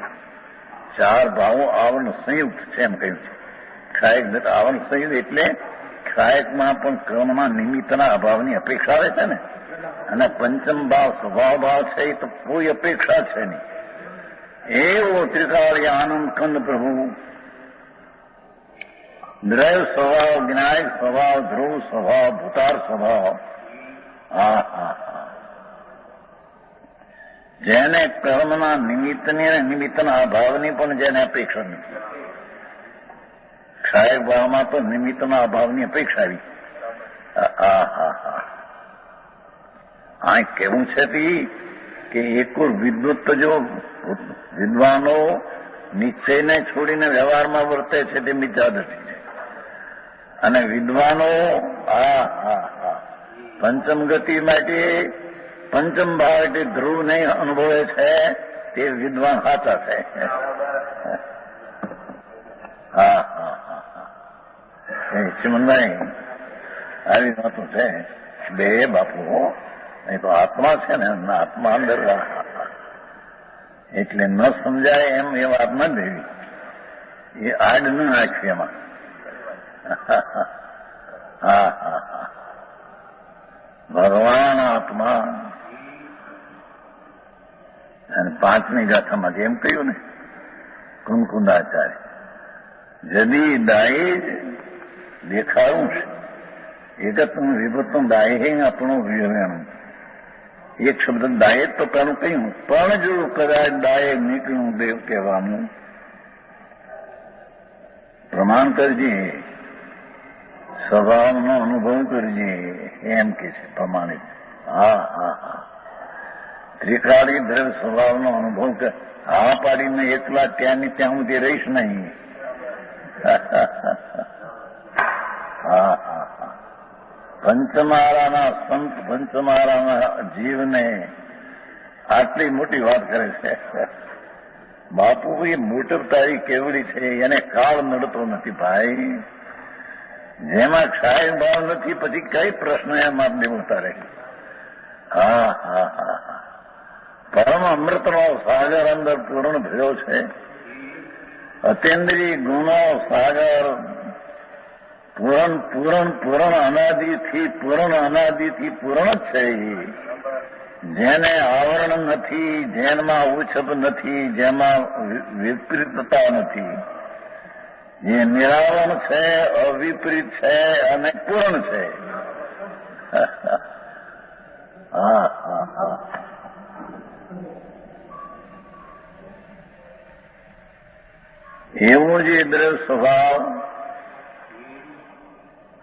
Speaker 1: 4 ભાવો આવરણ સંયુક્ત છે એમ કહ્યું છે. ક્ષાયક આવરણ સંયુક્ત એટલે ક્ષાયકમાં પણ ક્રમમાં નિમિત્તના અભાવની અપેક્ષા આવે છે ને, અને પંચમ ભાવ સ્વભાવ ભાવ છે એ તો કોઈ અપેક્ષા છે નહીં. એવો ત્રિકાળીય આનંદ કંદ પ્રભુ દ્રવ સ્વભાવ, જ્ઞાયક સ્વભાવ, ધ્રુવ સ્વભાવ, ભૂતાર સ્વભાવ, જેને કર્મના નિમિત્તની અને નિમિત્તના અભાવની પણ જેને અપેક્ષા નથી. ક્ષાયક ભાવમાં તો નિમિત્તના અભાવની અપેક્ષા આવી. આ કેવું છે કે એકુર વિદ્વત જો વિદ્વાનો નિશ્ચયને છોડીને વ્યવહારમાં વર્તે છે તે મિથ્યા દ્રષ્ટિ છે. અને વિદ્વાનો પંચમ ગતિ માટે પંચમ ભાવ એટલે ધ્રુવને અનુભવે છે તે વિદ્વાન સાચા છે. ચિમનભાઈ આવી વાતો છે બે બાપુ. નહીં તો આત્મા છે ને આત્મા અંદર એટલે ન સમજાય એમ એ વાત ન દેવી, એ આડ ન નાખવી એમાં. ભગવાન આત્મા. અને 5મી ગાથામાં જેમ કહ્યું ને કુંકુંદાચાર્ય જદી દાયે જ દેખાડું છે એકત્વ વિભત્વ દાયે આપણું વિહરણું. એક શબ્દ દાયે તો પેલું કહ્યું, પણ જો કદાચ દાયે નીકળ્યું દેવ કહેવાનું પ્રમાણ કરજે, સ્વભાવનો અનુભવ કરજે એમ કે છે પ્રમાણિત. ત્રિકાળી દ્રવ્ય સ્વભાવનો અનુભવ કર. પાડીને એકલા ત્યાંની ત્યાં સુધી રહીશ નહીં. પંચમાળાના સંત પંચમાળાના જીવને આટલી મોટી વાત કરે છે. બાપુ એ મોટરતારી કેવડી છે એને કાળ નડતો નથી ભાઈ. જેમાં ક્ષાય ભાવ નથી પછી કઈ પ્રશ્ન એમ આપને ઉતારે. પરમ અમૃતનો સાગર અંદર પૂર્ણ ભર્યો છે. અતિન્દ્રિય ગુણો સાગર પૂરણ અનાદિથી પૂર્ણ જ છે. જેને આવરણ નથી, જેમાં ઉછપ નથી, જેમાં વિપરીતતા નથી, જે નિરાવરણ છે, અવિપરીત છે અને પૂર્ણ છે. એવો જે દ્રવ્ય સ્વભાવ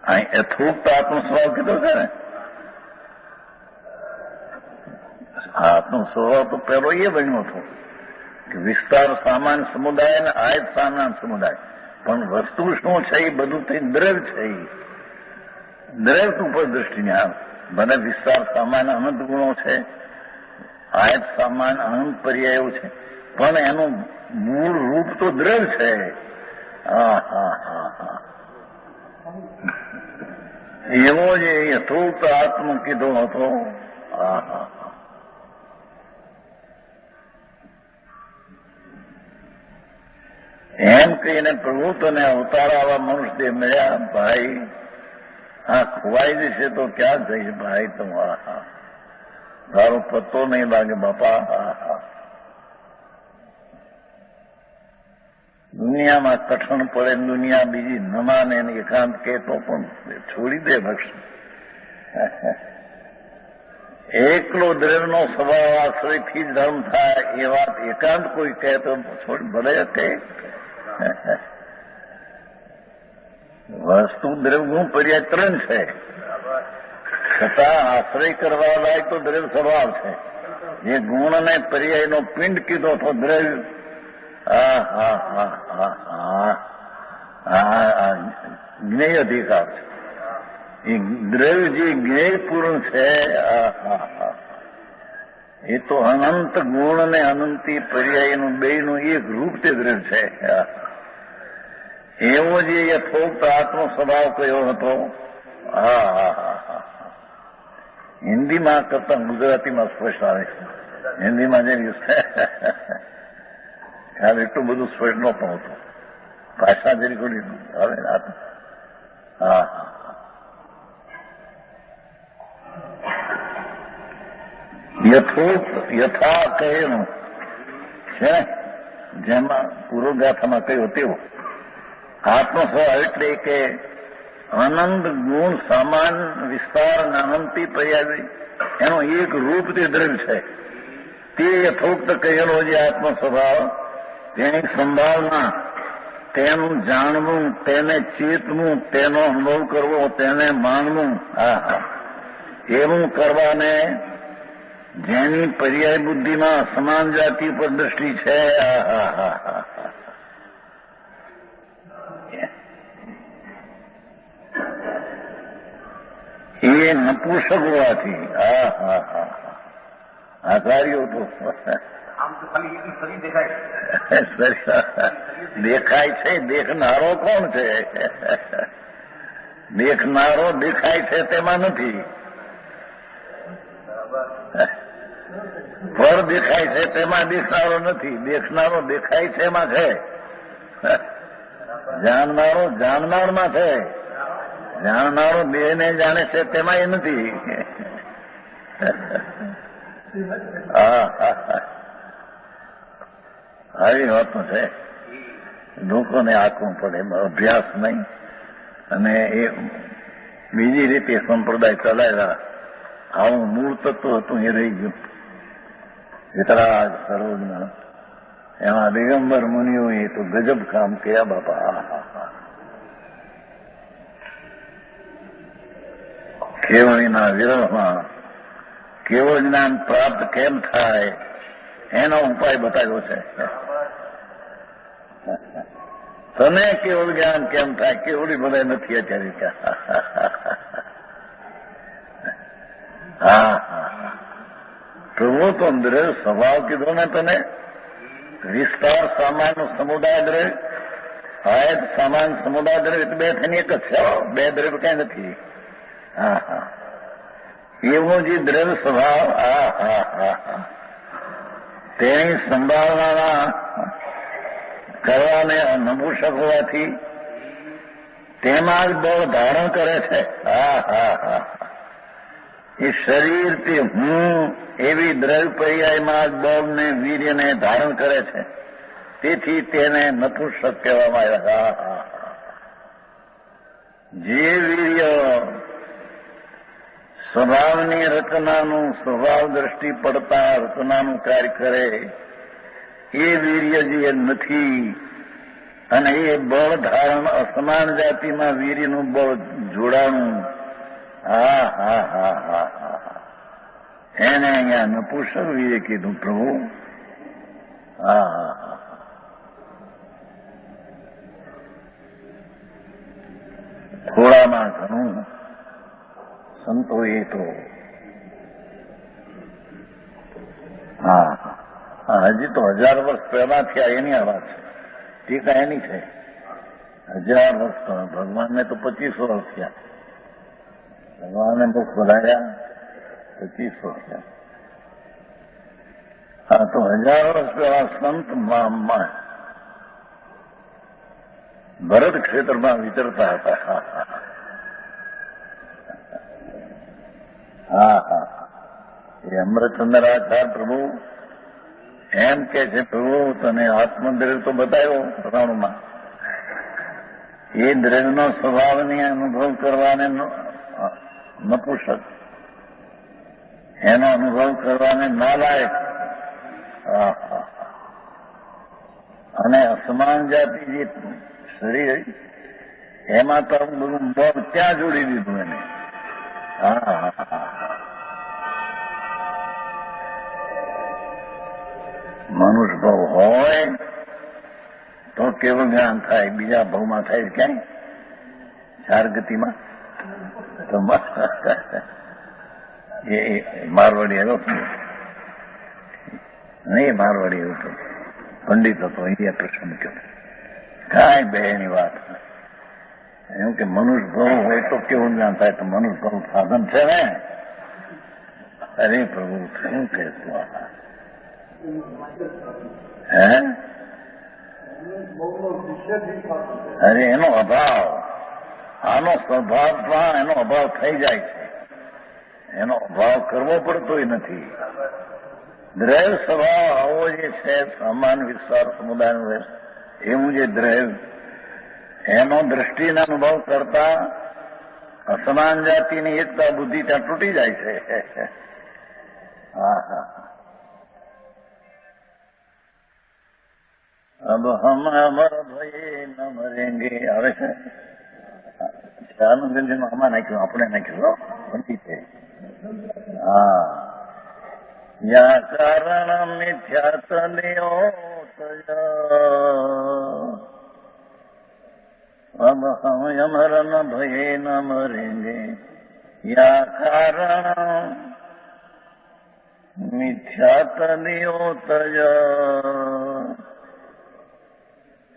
Speaker 1: અહીં યથોક્ત આત્મ સ્વભાવ કીધો છે ને. આત્મ સ્વભાવ તો પહેલો એ બન્યો હતો કે વિસ્તાર સામાન્ય સમુદાય અને આયત સામાન્ય સમુદાય. પણ વસ્તુ શું છે એ બધું થઈ દ્રવ્ય છે. દ્રવ્ય ઉપર દ્રષ્ટિને આવે. ભલે વિસ્તાર સામાન્ય અનંત ગુણો છે, આયત સામાન્ય અનંત પર્યાયો છે, પણ એનું મૂળ રૂપ તો દ્રવ્ય છે. હા હા હા હા એવો જે યથોક્ત આત્મ કીધો હતો. હા હા એમ કહીને પ્રભુ તને અવતાર આવા મનુષ્ય મળ્યા ભાઈ. હા ખોવાઈ જશે તો ક્યાં જઈશ ભાઈ તું. હા હા તારો પત્તો નહીં લાગે બાપા. હા હા દુનિયામાં કઠણ પડે દુનિયા બીજી ન માને એકાંત કે તો પણ છોડી દે ભક્ષ. એકલો દ્રવ્યનો સ્વભાવ આશ્રયથી જ ધર્મ થાય એ વાત એકાંત કોઈ કહે તો છોડી ભલે કહે. વસ્તુ દ્રવ્યનું પર્યાય 3 છે છતાં આશ્રય કરવા લાયક તો દ્રવ્ય સ્વભાવ છે. જે ગુણ અને પર્યાયનો પિંડ કીધો તો દ્રવ્ય. હા હા હા હા હા હા જ્ઞેય અધિકાર છે. એ દ્રવ્ય જે જ્ઞેયપૂર્ણ છે. એ તો અનંત ગુણ અને અનંતી પર્યાયનું બેયનું એક રૂપ તે દ્રવ્ય છે. એવો જે યથોક્ત આત્મ સ્વભાવ કયો હતો. હા હા હા હા હિન્દીમાં કરતા ગુજરાતીમાં સ્પષ્ટ આવે છે. હિન્દીમાં જે ખ્યાલ એટલું બધું સ્પષ્ટ ન પણ હતું. ભાષા જરી થોડી આવે. હા હા યથોક્ત યથા કહેલું છે જેમાં પૂર્વગાથામાં કહ્યું તેવું આત્મસ્વભાવ એટલે કે આનંદ ગુણ સામાન વિસ્તાર અને અનંતી પર્યાય એનો એક રૂપ તે દ્રવ્ય છે. તે યથોક્ત કહેલો જે આત્મ સ્વભાવ તેની સંભાવના તેનું જાણવું તેને ચેતવું તેનો અનુભવ કરવો તેને માનવું. હા હા એવું કરવાને જેની પર્યાય બુદ્ધિમાં સમાન જાતિ પર દ્રષ્ટિ છે. હા હા હા એ નપુસક હોવાથી. હા હા હા આચાર્યો તો દેખાય છે. દેખનારો કોણ છે? દેખનારો દેખાય છે તેમાં નથી. ફળ દેખાય છે તેમાં દેખનારો નથી. દેખનારો દેખાય છે એમાં છે. જાણનારો જાણનારમાં છે. જાણનારો દેહને જાણે છે તેમાં એ નથી. આવી વાતો છે. લોકોને આંકવું પડે અભ્યાસ નહીં. અને એ બીજી રીતે સંપ્રદાય ચલાવેલા આવું મૂળ તત્વ હતું એ રહી ગયું. વિતરાગ સરોજના એમાં દિગંબર મુનિઓ એ તો ગજબ કામ કર્યા બાપા. કેવળીના વિરહમાં કેવળ જ્ઞાન પ્રાપ્ત કેમ થાય એનો ઉપાય બતાવ્યો છે. તને કેવળ જ્ઞાન કેમ થાય? કેવળી બધા નથી અત્યારે. હા હા પ્રભુ તો દ્રવ્ય સ્વભાવ કીધો ને તને. વિસ્તાર સામાન સમુદાય દ્રવ્ય આયત સામાન સમુદાય દ્રવ્ય બે થઈને એક જ છે. બે દ્રવ્ય કઈ નથી. હા હા એવો જે દ્રવ્ય સ્વભાવ. હા હા હા હા તેની સંભાવના કરવાને નપુસક હોવાથી તેમાં જ બળ ધારણ કરે છે. હા હા હા એ શરીરથી હું એવી દ્રવ્ય પર્યાયમાં જ બળને વીર્યને ધારણ કરે છે. તેથી તેને નપુસક કહેવામાં આવે. હા હા જે વીર્ય સ્વભાવની રચનાનું સ્વભાવ દ્રષ્ટિ પડતા રચનાનું કાર્ય કરે એ વીર્ય જે નથી. અને એ બળ ધારણ અસમાન જાતિમાં વીર્યનું બળ જોડાણું. હા હા હા હા હા એને અહીંયા નપુસક વીર્ય કીધું પ્રભુ. હા હા હા થોડામાં ઘણું સંતોએ તો હા હજી તો 1000 વર્ષ પહેલા થયા એની આ વાત છે. ટીકા એની છે. 1000 વર્ષ તો ભગવાનને તો 25 વર્ષ થયા. ભગવાનને મુખ બોલાયા 25 વર્ષ થયા. હા તો 1000 વર્ષ પહેલા સંત ભરત ક્ષેત્રમાં વિચરતા હતા. હા હા એ અમૃતચંદ્રાચાર્ય પ્રભુ એમ કે છે, પ્રભુ તને આત્મદ્રવ્ય તો બતાવ્યો રાણુમાં, એ દ્રવ્યનો સ્વભાવની અનુભવ કરવાને નપુસક, એનો અનુભવ કરવાને નાલાયક. અને અસમાન જાતિ જે શરીર એમાં તો બધું બોલ ત્યાં જોડી દીધું એને. મનુષ્ય ભાવ હોય તો કેવું જ્ઞાન થાય, બીજા ભાવમાં થાય ક્યાંય? 4 ગતિમાં તો એ મારવાડી આવ્યો નહીં, મારવાડી એવું તો પંડિત હતો, અહીંયા પ્રશ્ન મૂક્યો. કાંઈ બે એની વાત એમ કે મનુષ્ય ભાવ હોય તો કેવું જ્ઞાન થાય? તો મનુષ્ય ભાવ સાધન છે ને. અરે પ્રભુ શું કહેતું હે? અરે એનો અભાવ, આનો સ્વભાવમાં એનો અભાવ થઈ જાય છે. એનો અભાવ કરવો પડતોય નથી. દ્રવ્ય સ્વભાવ આવો જે છે સમાન વિસ્તાર સમુદાય એવું જે દ્રવ્ય એનો દ્રષ્ટિના અનુભવ કરતા અસમાન જાતિની એકતા બુદ્ધિ ત્યાં તૂટી જાય છે. અબ હમ અમર ભયે ન મરેંગે આવે છે. આનંદજીનું આમાં નાખ્યું, આપણે નાખ્યું પંડિતે. હા યા કારણ મિથ્યાતલ્યો अब हम अमर न भये न मरेंगे या कारण मिथ्यातलियोतय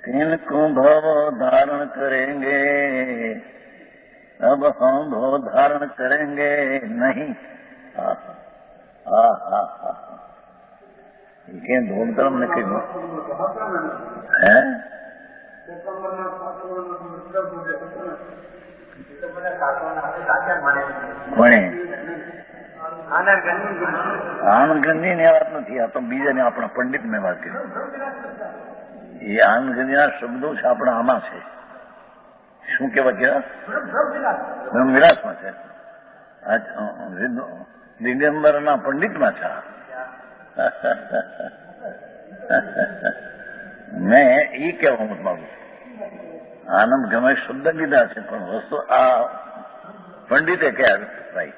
Speaker 1: किनको भव धारण करेंगे अब हम भव धारण करेंगे नहीं. ये धूम तरम निकली है. આનંદગંજી ની વાત નથી, આ તો બીજાને આપણા પંડિત ને વાત કરી. એ આનંદગંજી ના શબ્દો છે આપણા આમાં છે. શું કેવા કેવા બ્રહ્મવિલાસમાં છે, દિગંબર ના પંડિતમાં છે. મેં એ કહેવા માંગુ, આનંદ ગમે શબ્દ લીધા છે પણ વસ્તુ આ પંડિતે ક્યાં ભાઈ.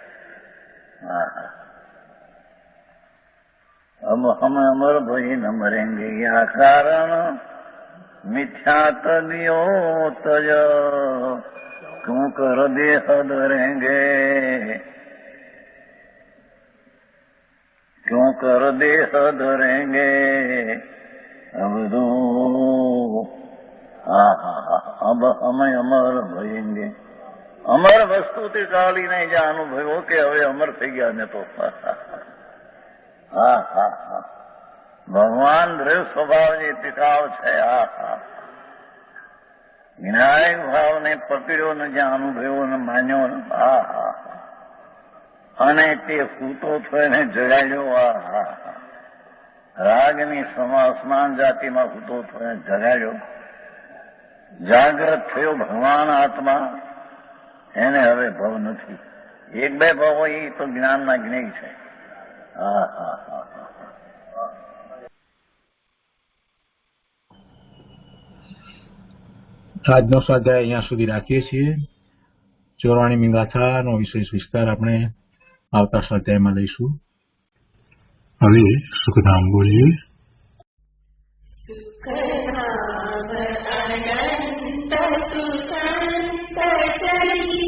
Speaker 1: अब हम अमर भई न मरेंगे या कारण मिथ्यातलियो तज क्यों कर देह धरेंगे क्यों कर देह धरेंगे अब दो अब हम अमर भयेंगे. અમર વસ્તુથી ટાળીને જ્યાં અનુભવ્યો કે હવે અમર થઈ ગયા ને તો ભગવાન દ્રવ્ય સ્વભાવની ટીકાવ છે. વિનાયક ભાવને પકડ્યો ને જ્યાં અનુભવ્યો ને માન્યો ને અને તે સૂતો થયો ને જગાડ્યો. રાગની સમાસમાન જાતિમાં સૂતો થયો જગાડ્યો. જાગ્રત થયો ભગવાન આત્મા, એને હવે ભવ નથી. 1-2 ભાવો એ તો જ્ઞાનના જ્ઞેય છે.
Speaker 2: આજનો સ્વાધ્યાય અહીંયા સુધી રાખીએ છીએ. 84મી ગાથાનો વિશેષ વિસ્તાર આપણે આવતા સ્વાધ્યાયમાં લઈશું. હવે સુખધામ બોલીએ.
Speaker 3: સુખધામ અનંત સુસંત ચરિ